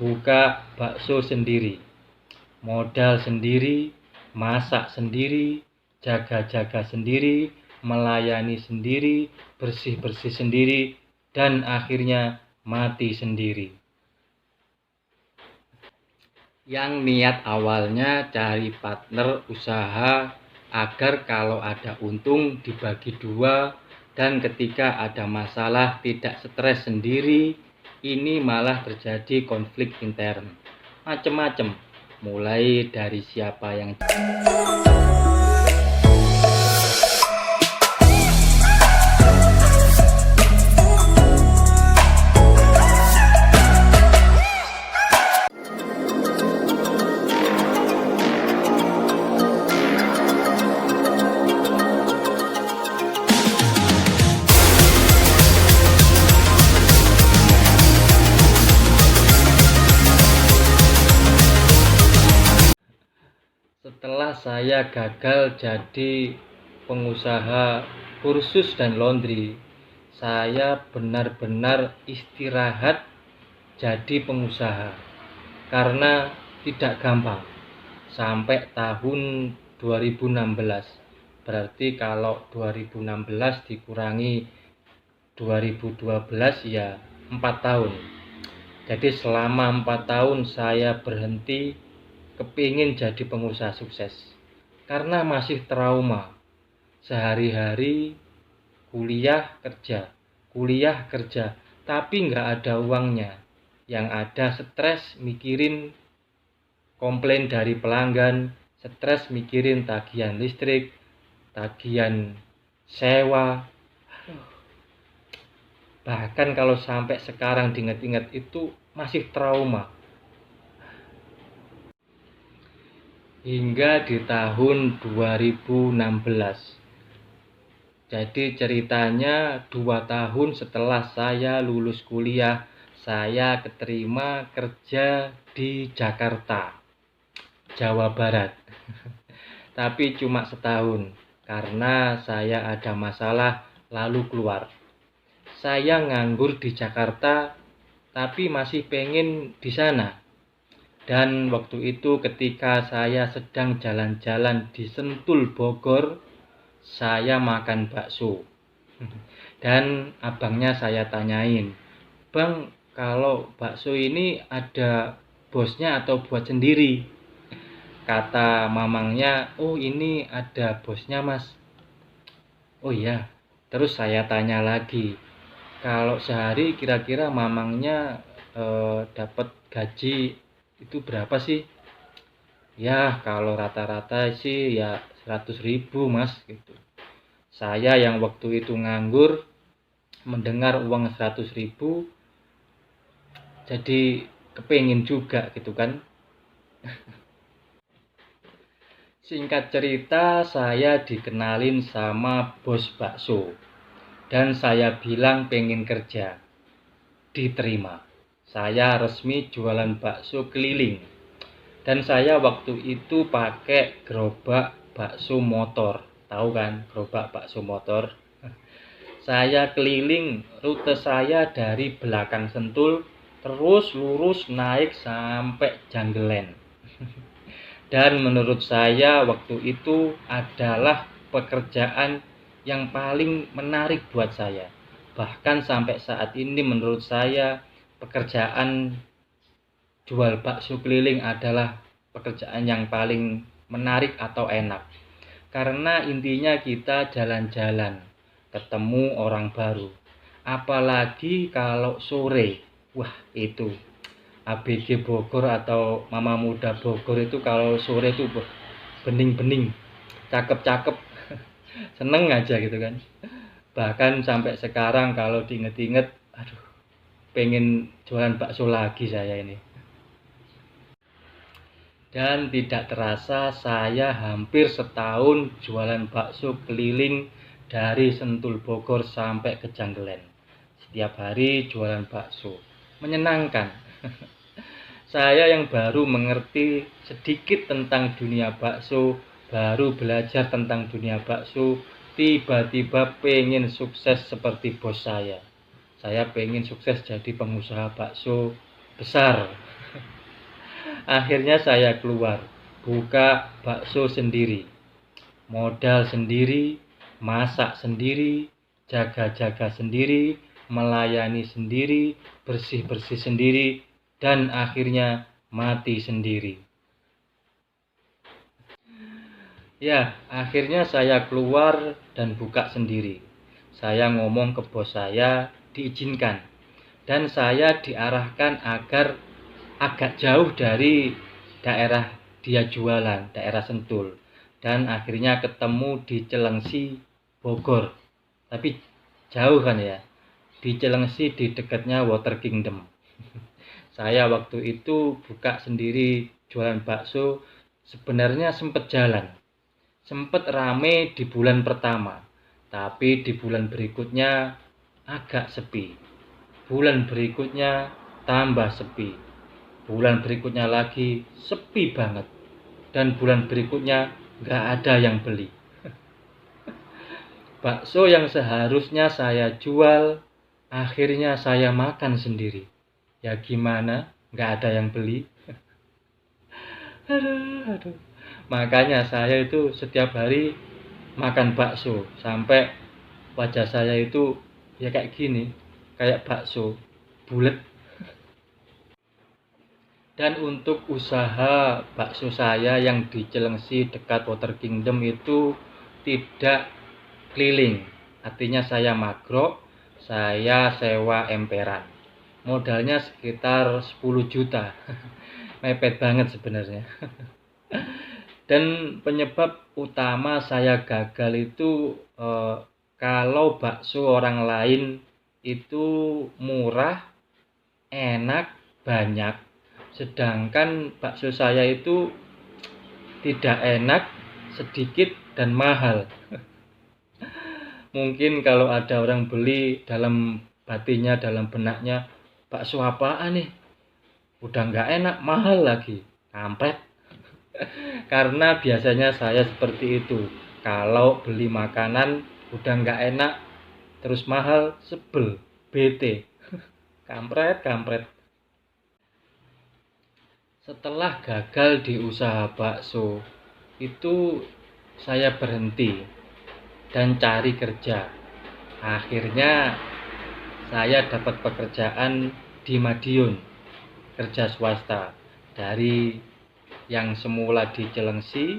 buka bakso sendiri, modal sendiri, masak sendiri, jaga-jaga sendiri, melayani sendiri, bersih-bersih sendiri, dan akhirnya mati sendiri. Yang niat awalnya cari partner usaha agar kalau ada untung dibagi dua, dan ketika ada masalah tidak stres sendiri. Ini malah terjadi konflik intern macem-macem, mulai dari siapa yang setelah saya gagal jadi pengusaha kursus dan laundry, saya benar-benar istirahat jadi pengusaha karena tidak gampang. Sampai tahun 2016, berarti kalau 2016 dikurangi 2012 ya 4 tahun. Jadi selama 4 tahun saya berhenti kepingin jadi pengusaha sukses karena masih trauma. Sehari-hari kuliah kerja, tapi nggak ada uangnya. Yang ada stres mikirin komplain dari pelanggan, stres mikirin tagihan listrik, tagihan sewa. Bahkan kalau sampai sekarang diingat-ingat itu masih trauma. Hingga di tahun 2016. Jadi ceritanya 2 tahun setelah saya lulus kuliah, saya keterima kerja di Jakarta, Jawa Barat. Tapi cuma setahun karena saya ada masalah lalu keluar. Saya nganggur di Jakarta tapi masih pengen di sana. Dan waktu itu ketika saya sedang jalan-jalan di Sentul, Bogor, saya makan bakso. Dan abangnya saya tanyain, "Bang, kalau bakso ini ada bosnya atau buat sendiri?" Kata mamangnya, "Oh ini ada bosnya mas." Oh iya. Terus saya tanya lagi, kalau sehari kira-kira mamangnya dapat gaji itu berapa sih? Ya kalau rata-rata sih ya 100.000 mas gitu. Saya yang waktu itu nganggur mendengar uang 100.000 jadi kepengin juga gitu kan. Singkat cerita, saya dikenalin sama bos bakso dan saya bilang pengen kerja. Diterima. Saya resmi jualan bakso keliling. Dan saya waktu itu pakai gerobak bakso motor. Tahu kan gerobak bakso motor? Saya keliling, rute saya dari belakang Sentul terus lurus naik sampai Janggelen. Dan menurut saya waktu itu adalah pekerjaan yang paling menarik buat saya. Bahkan sampai saat ini menurut saya pekerjaan jual bakso keliling adalah pekerjaan yang paling menarik atau enak. Karena intinya kita jalan-jalan, ketemu orang baru. Apalagi kalau sore. Wah, itu ABG Bogor atau Mama Muda Bogor itu kalau sore itu bening-bening, cakep-cakep. Seneng aja gitu kan. Bahkan sampai sekarang kalau diinget-inget, aduh, pengen jualan bakso lagi saya ini. Dan tidak terasa saya hampir setahun jualan bakso keliling dari Sentul Bogor sampai ke Janggelen. Setiap hari jualan bakso. Menyenangkan. Saya yang baru mengerti sedikit tentang dunia bakso, baru belajar tentang dunia bakso, tiba-tiba pengen sukses seperti bos saya. Saya pengen sukses jadi pengusaha bakso besar. Akhirnya saya keluar, buka bakso sendiri, modal sendiri, masak sendiri, jaga-jaga sendiri, melayani sendiri, bersih-bersih sendiri, dan akhirnya mati sendiri. Ya, akhirnya saya keluar dan buka sendiri. Saya ngomong ke bos saya, diizinkan. Dan saya diarahkan agar agak jauh dari daerah dia jualan, daerah Sentul. Dan akhirnya ketemu di Cilengsi, Bogor. Tapi jauh kan ya. Di Cilengsi di dekatnya Water Kingdom. Saya waktu itu buka sendiri jualan bakso, sebenarnya sempat jalan. Sempat rame di bulan pertama, tapi di bulan berikutnya agak sepi. Bulan berikutnya tambah sepi. Bulan berikutnya lagi sepi banget. Dan bulan berikutnya nggak ada yang beli. Bakso yang seharusnya saya jual, akhirnya saya makan sendiri. Ya gimana? Nggak ada yang beli. Aduh. Makanya saya itu setiap hari makan bakso sampai wajah saya itu ya kayak gini, kayak bakso bulat. Dan untuk usaha bakso saya yang di Cilengsi dekat Water Kingdom itu tidak keliling, artinya saya magrok, saya sewa emperan, modalnya sekitar 10 juta. Mepet banget sebenarnya. Dan penyebab utama saya gagal itu kalau bakso orang lain itu murah, enak, banyak, sedangkan bakso saya itu tidak enak, sedikit, dan mahal. Mungkin kalau ada orang beli, dalam batinnya, dalam benaknya, bakso apaan nih, udah nggak enak, mahal lagi, kampret. Karena biasanya saya seperti itu, kalau beli makanan udah nggak enak terus mahal, sebel, bete, kampret. Setelah gagal di usaha bakso itu, saya berhenti dan cari kerja. Akhirnya saya dapat pekerjaan di Madiun, kerja swasta, dari yang semula di Cilengsi,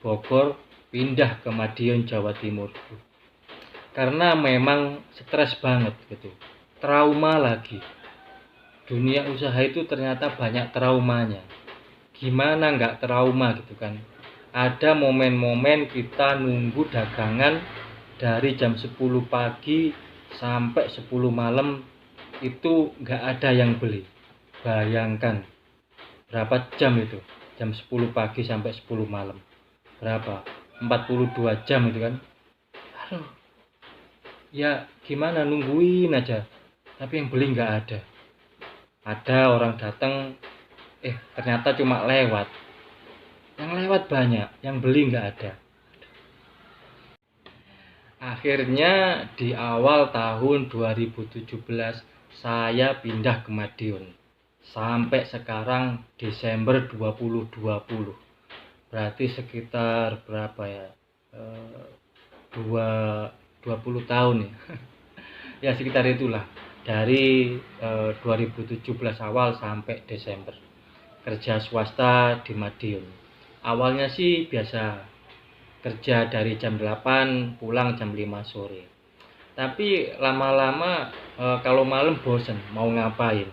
Bogor, pindah ke Madiun, Jawa Timur. Karena memang stres banget gitu, trauma lagi. Dunia usaha itu ternyata banyak traumanya. Gimana nggak trauma gitu kan? Ada momen-momen kita nunggu dagangan dari jam 10 pagi sampai 10 malam itu nggak ada yang beli. Bayangkan berapa jam itu? Jam 10 pagi sampai 10 malam. Berapa? 42 jam itu kan. Aduh. Ya gimana, nungguin aja. Tapi yang beli nggak ada. Ada orang datang, ternyata cuma lewat. Yang lewat banyak, yang beli nggak ada. Akhirnya di awal tahun 2017 saya pindah ke Madiun. Sampai sekarang Desember 2020. Berarti sekitar berapa ya? 20 tahun ya. Ya sekitar itulah. Dari 2017 awal sampai Desember. Kerja swasta di Madiun. Awalnya sih biasa, kerja dari jam 8 pulang jam 5 sore. Tapi lama-lama kalau malam bosen mau ngapain.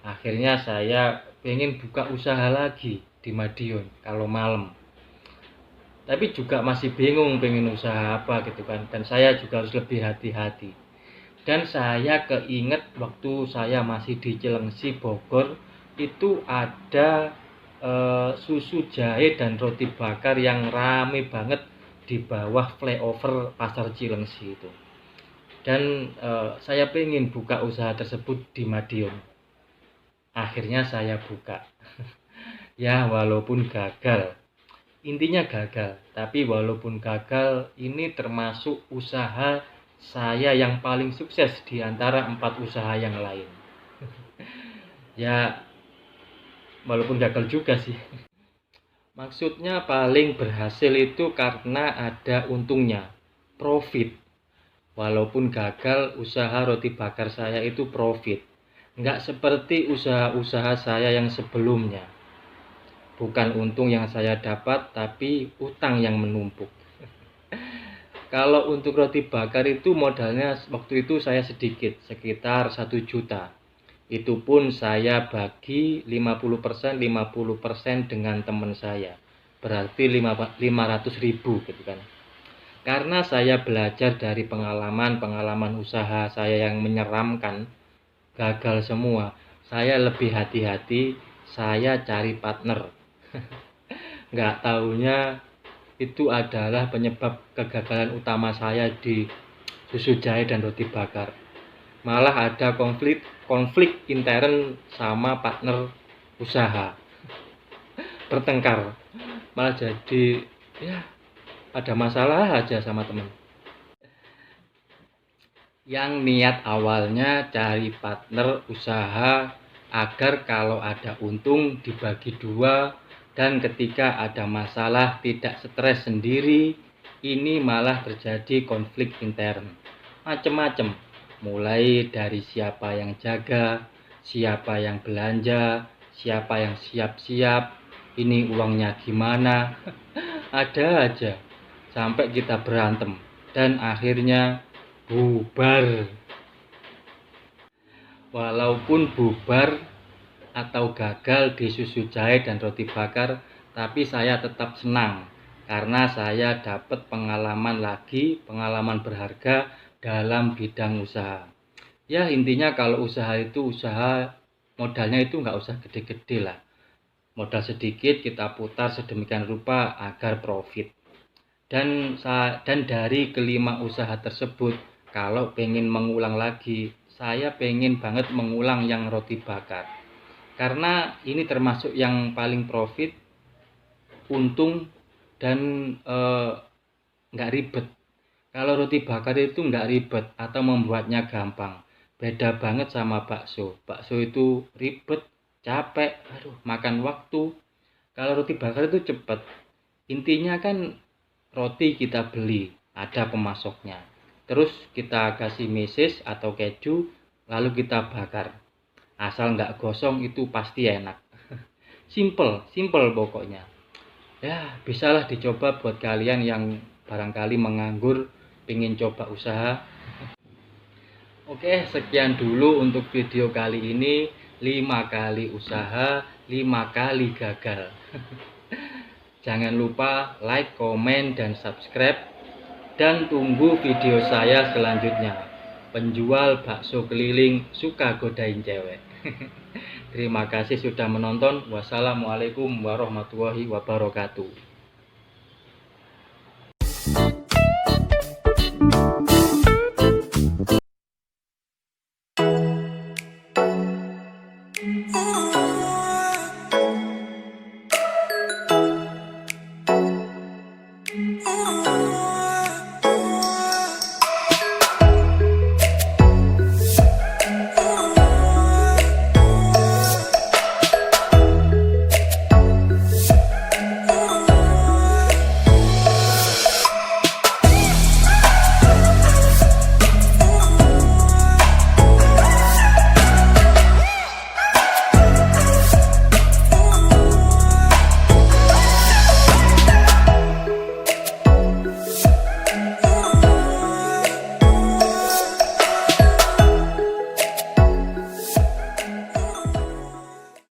Akhirnya saya pengen buka usaha lagi di Madiun kalau malam. Tapi juga masih bingung pengen usaha apa gitu kan. Dan saya juga harus lebih hati-hati. Dan saya keinget waktu saya masih di Cilengsi, Bogor, itu ada susu jahe dan roti bakar yang rame banget di bawah flyover Pasar Cilengsi itu. Dan saya pengen buka usaha tersebut di Madiun. Akhirnya saya buka. Ya walaupun gagal, intinya gagal, tapi walaupun gagal ini termasuk usaha saya yang paling sukses di antara 4 usaha yang lain. Ya walaupun gagal juga sih. Maksudnya paling berhasil itu karena ada untungnya, profit. Walaupun gagal, usaha roti bakar saya itu profit. Nggak seperti usaha-usaha saya yang sebelumnya. Bukan untung yang saya dapat, tapi utang yang menumpuk. Kalau untuk roti bakar itu modalnya waktu itu saya sedikit, sekitar 1 juta. Itu pun saya bagi 50%, 50% dengan teman saya. Berarti 500.000 gitu kan. Karena saya belajar dari pengalaman usaha saya yang menyeramkan, gagal semua. Saya lebih hati-hati, saya cari partner. Nggak taunya itu adalah penyebab kegagalan utama saya di susu jahe dan roti bakar. Malah ada konflik intern sama partner usaha, bertengkar, malah jadi ya ada masalah aja sama teman. Yang niat awalnya cari partner usaha agar kalau ada untung dibagi dua, dan ketika ada masalah tidak stres sendiri. Ini malah terjadi konflik intern macem-macem, mulai dari siapa yang jaga, siapa yang belanja, siapa yang siap-siap, ini uangnya gimana. Ada aja sampai kita berantem dan akhirnya bubar. Walaupun bubar atau gagal di susu jahe dan roti bakar, tapi saya tetap senang karena saya dapat pengalaman berharga dalam bidang usaha. Ya intinya kalau usaha itu usaha, modalnya itu nggak usah gede-gede lah. Modal sedikit kita putar sedemikian rupa agar profit. Dan dari kelima usaha tersebut, kalau pengen mengulang lagi, saya pengen banget mengulang yang roti bakar. Karena ini termasuk yang paling profit, untung, dan nggak ribet. Kalau roti bakar itu nggak ribet atau membuatnya gampang. Beda banget sama bakso. Bakso itu ribet, capek, makan waktu. Kalau roti bakar itu cepat. Intinya kan roti kita beli, ada pemasoknya. Terus kita kasih meses atau keju, lalu kita bakar. Asal nggak gosong itu pasti enak. Simple pokoknya. Ya, bisalah dicoba buat kalian yang barangkali menganggur, pengen coba usaha. Oke, sekian dulu untuk video kali ini. 5 kali usaha, 5 kali gagal. Jangan lupa like, komen, dan subscribe. Dan tunggu video saya selanjutnya. Penjual bakso keliling suka godain cewek. Terima kasih sudah menonton. Wassalamualaikum warahmatullahi wabarakatuh. Oh.